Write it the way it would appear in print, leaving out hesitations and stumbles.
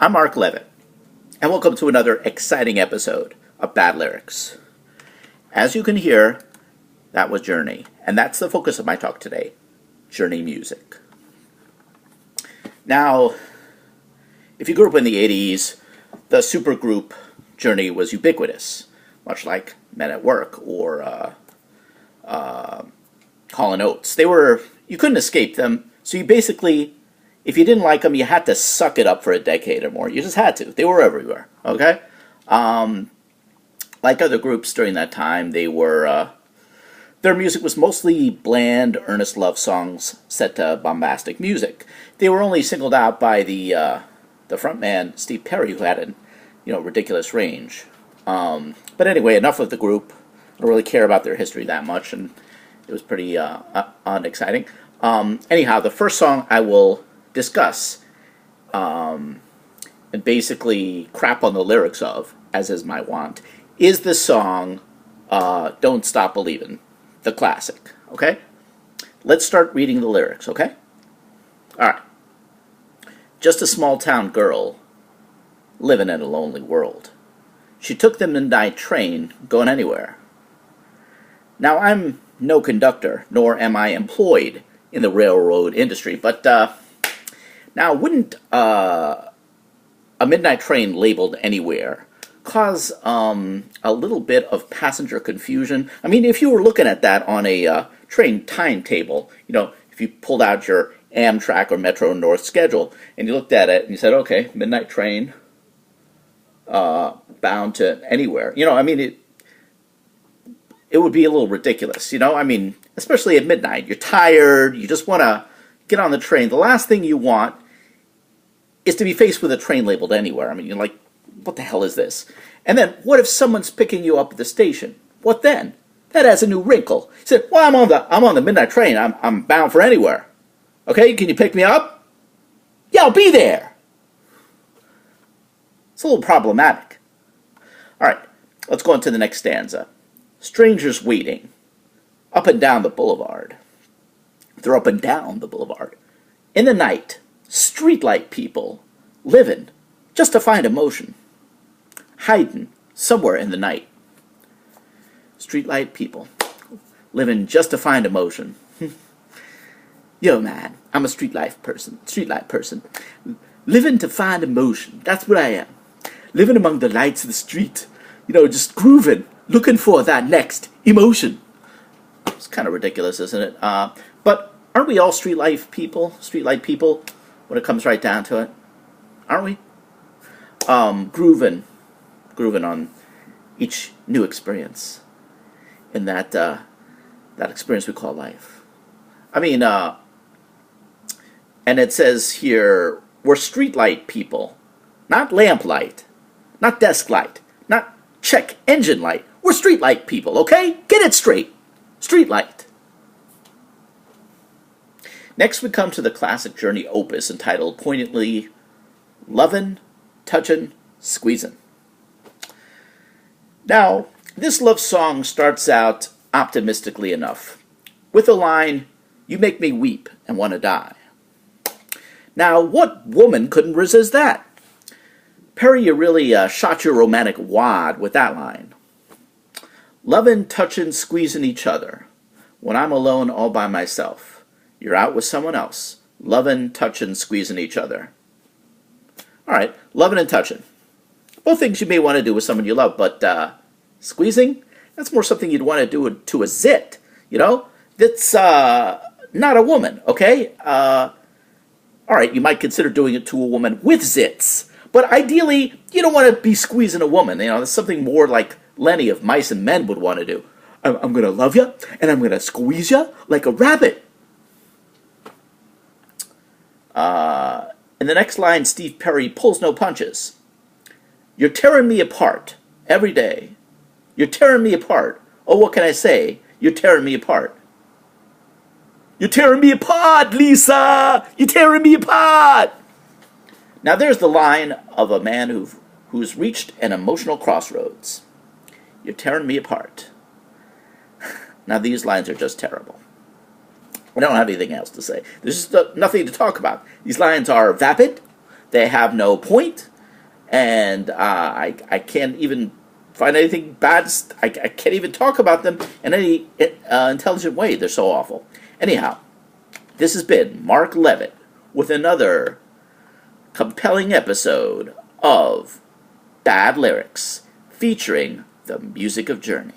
I'm Mark Levitt, and welcome to another exciting episode of Bad Lyrics. As you can hear, that was Journey, and that's the focus of my talk today, Journey music. Now, if you grew up in the 80s, the supergroup Journey was ubiquitous, much like Men at Work or Hall & Oates. You couldn't escape them, so you basically, if you didn't like them, you had to suck it up for a decade or more. You just had to. They were everywhere, okay? Like other groups during that time, their music was mostly bland, earnest love songs set to bombastic music. They were only singled out by the frontman, Steve Perry, who had a ridiculous range. But anyway, enough of the group. I don't really care about their history that much, and it was pretty unexciting. Anyhow, the first song I will discuss and basically crap on the lyrics of, as is my wont, is the song Don't Stop Believin', the classic, okay? Let's start reading the lyrics, okay? Alright. Just a small town girl living in a lonely world. She took the midnight train going anywhere. Now, I'm no conductor, nor am I employed in the railroad industry, but now wouldn't a midnight train labeled anywhere cause a little bit of passenger confusion? I mean, if you were looking at that on a train timetable, if you pulled out your Amtrak or Metro North schedule and you looked at it and you said, okay, midnight train bound to anywhere, it would be a little ridiculous, especially at midnight. You're tired, you just want to get on the train. The last thing you want is to be faced with a train labeled anywhere. You're like, what the hell is this? And then, what if someone's picking you up at the station? What then? That adds a new wrinkle. You said, well, I'm on the midnight train. I'm bound for anywhere. Okay, can you pick me up? Yeah, I'll be there. It's a little problematic. All right, let's go on to the next stanza. Strangers waiting up and down the boulevard. They're up and down the boulevard. In the night, streetlight people living just to find emotion. Hiding somewhere in the night. Streetlight people living just to find emotion. Yo, man, I'm a streetlight person. Living to find emotion. That's what I am. Living among the lights of the street. Just grooving. Looking for that next emotion. It's kind of ridiculous, isn't it? But aren't we all streetlight people, when it comes right down to it? Aren't we? Grooving on each new experience in that experience we call life. And it says here, we're streetlight people, not lamplight, not desk light, not check engine light. We're streetlight people, okay? Get it straight. Streetlight. Next we come to the classic Journey opus entitled poignantly, Lovin', Touchin', Squeezin'. Now, this love song starts out optimistically enough, with the line, you make me weep and want to die. Now, what woman couldn't resist that? Perry, you really shot your romantic wad with that line. Lovin', touchin', squeezin' each other. When I'm alone all by myself, you're out with someone else. Lovin', touchin', squeezin' each other. All right, lovin' and touchin'. Both things you may want to do with someone you love, but squeezing? That's more something you'd want to do to a zit, That's not a woman, okay? All right, you might consider doing it to a woman with zits, but ideally, you don't want to be squeezing a woman. That's something more like Lenny of Mice and Men would want to do. I'm going to love you, and I'm going to squeeze you like a rabbit. In the next line, Steve Perry pulls no punches. You're tearing me apart every day. You're tearing me apart. Oh, what can I say? You're tearing me apart. You're tearing me apart, Lisa! You're tearing me apart! Now there's the line of a man who's reached an emotional crossroads. You're tearing me apart. Now these lines are just terrible. I don't have anything else to say. There's just nothing to talk about. These lines are vapid. They have no point. and I can't even find anything bad. I can't even talk about them in any intelligent way. They're so awful. Anyhow, this has been Mark Levitt with another compelling episode of Bad Lyrics featuring the music of Journey.